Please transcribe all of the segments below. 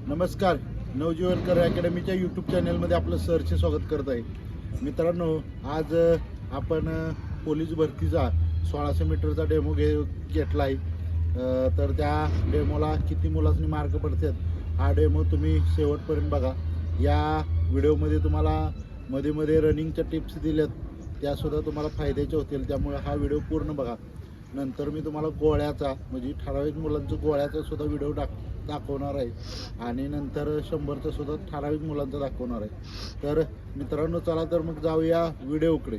नमस्कार. नवजीवनकर अकॅडमीच्या यूट्यूब चॅनलमध्ये आपलं सहर्ष स्वागत करत आहे. मित्रांनो, आज आपण पोलीस भरतीचा 1600 मीटरचा डेमो घेतला आहे. तर त्या डेमोला किती मुलांनी मार्क पडतात हा डेमो तुम्ही शेवटपर्यंत बघा. या व्हिडिओमध्ये तुम्हाला मध्ये मध्ये रनिंगच्या टिप्स दिल्यात, त्यासुद्धा तुम्हाला फायद्याच्या होतील. त्यामुळे हा व्हिडिओ पूर्ण बघा. नंतर मी तुम्हाला गोळ्याचा म्हणजे ठराविक मुलांचं गोळ्याचा सुद्धा व्हिडिओ दाखवणार आहे आणि नंतर 100चा सुद्धा ठराविक मुलांचा दाखवणार आहे. तर मित्रांनो, चला तर मग जाऊया व्हिडिओकडे.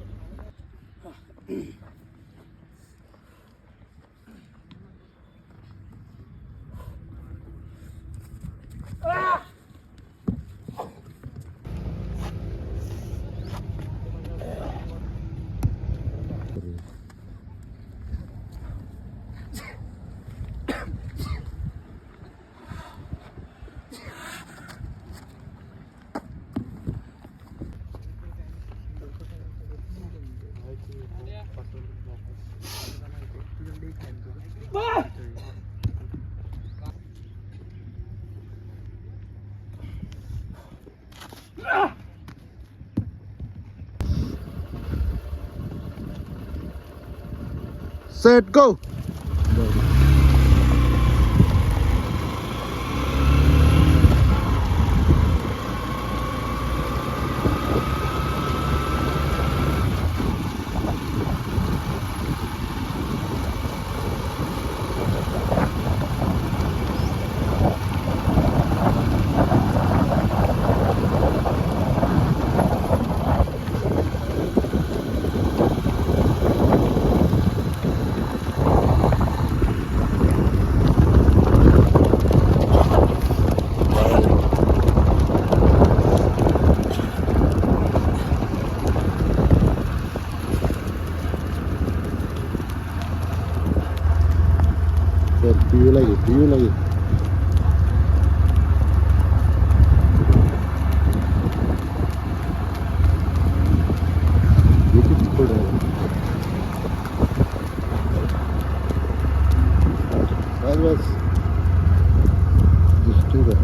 Set, go. पिऊ लगे. बस दिसतो का?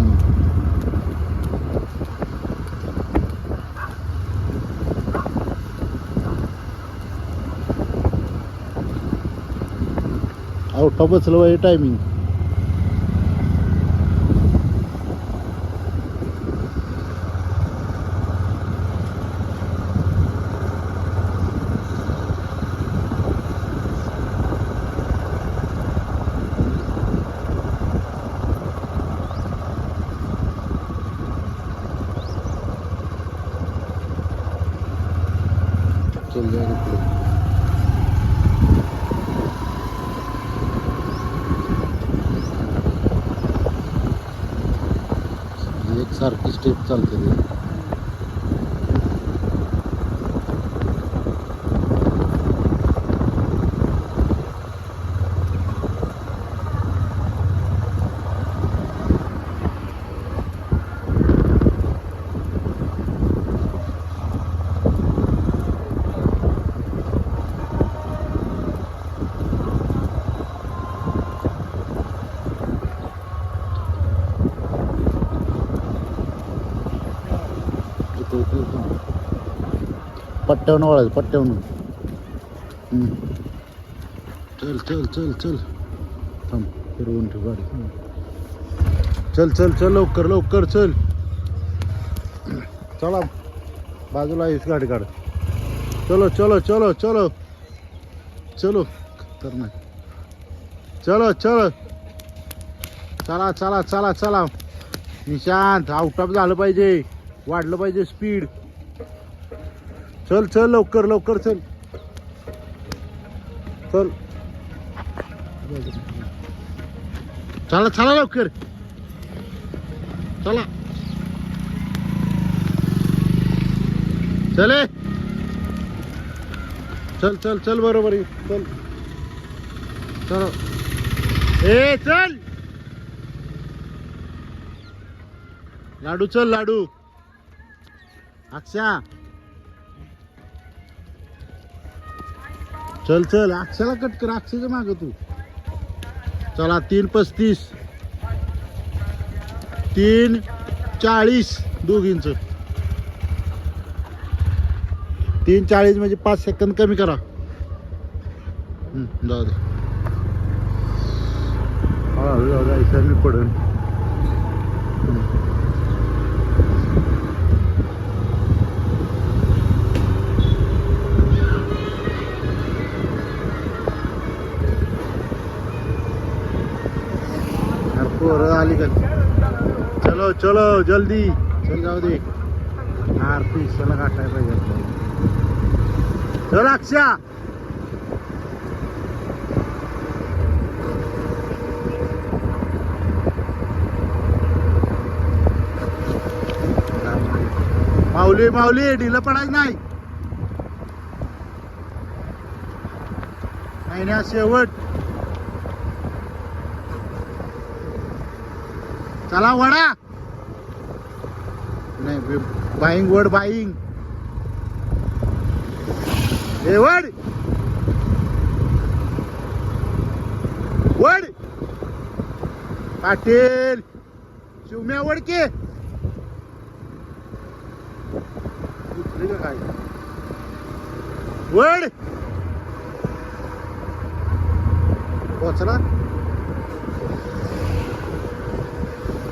आउट ऑफ बसलं टायमिंग. चल जाएगा पुढे. एक सारखी स्टेप चालते ते. पट्ट्यावरून वळायचं, पट्ट्यावरून. चल चल चल चल थांब, फिरवून ठेव गाडी. चल चल चल लवकर लवकर चल. चला बाजूला आहेस, गाडी काढ. चलो चलो चलो चलो चलो. खतरनाक. चलो चलो चला चला चला चला. निशांत आउट ऑफ झालं पाहिजे, वाढलं पाहिजे स्पीड. चल चल लवकर लवकर चल चल. चला चला लवकर चला. चले चल चल चल. बरोबर आहे. चल चलो. ए चल लाडू. चल लाडू. अक्षा चल चल. अक्षाला कट कर. अक्षाच्या माग तू. चला 3:35. 3:40 दोघींच. 3:40 म्हणजे 5 सेकंद कमी करा. जाऊ दे. जायचं मी पडून. पोरं आली का? चलो चलो जल्दी चल. जाऊ दे. आरती चला गाठाय पाहिजे. चल अक्षा. माऊली माऊली ढिलं पडायचं नाही. महिन्या शेवट. चला वडा. नाही बाईंग वड बाईंग. हे वड वड. पाटील शिवम्या वडके. काय वड पोचला.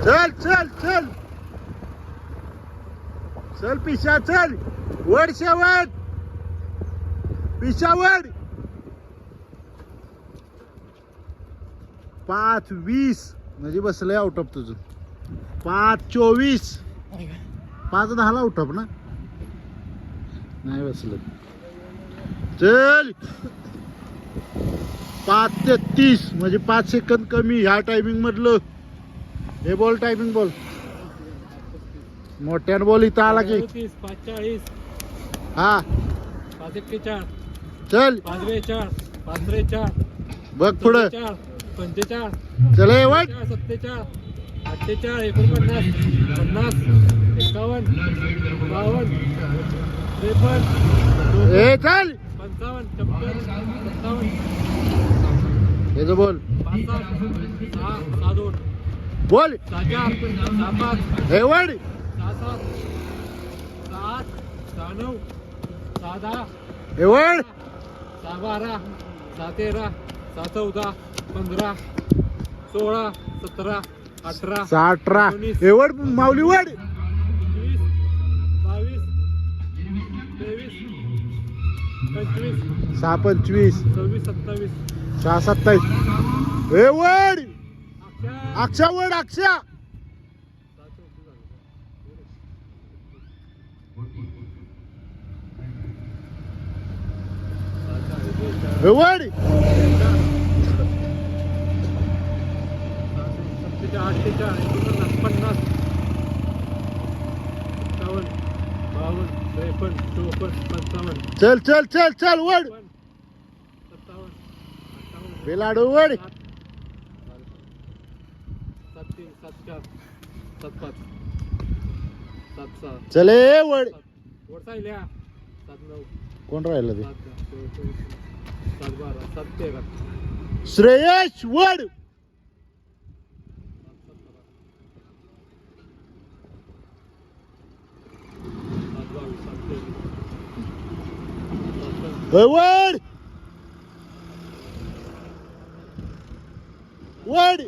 चल चल चल चल पिशा चल. वड शेवट पिशा वड. 5:20 म्हणजे बसलंय आउट ऑफ तुझं. 5:24. 5:10 आउट ऑफ ना. नाही बसलं. चल. 5:33 म्हणजे 5 सेकंद कमी ह्या टायमिंग मधलं. हे बोल टायमिंग बोल. मोठ्यानं बोल. इथं आला की 5:40. हा 5:41. चल 5:42. 5:43. बघ पुढं. 45. चल हे वड. 47. 48. 49. 50. 51. 52. 53. हे चल 55. 56. 57. हे बोल. 5. 6. 6. बोल. 4. 5. हे वड. 6. 7. 9. 10. हे वड. 12. 13. 14. 15. 16. 17. 18. 18. हे वड माऊली वड. 22. 23. 25. 6:25. 26. 27. 6:27. हे वड. अक्षा. अक्षा वड अक्षा. हे वड. 57. चल चल चल चल वड. 57. बेलाडू वड. 7. 7. 7. चल हे वड. वर सायल्या. 7. 9. कोण राहिलं ते? 7. 12. 7. 13. श्रेयश वड. 7. 22. 7. 23. वड वड.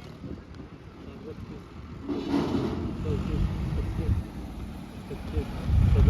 35.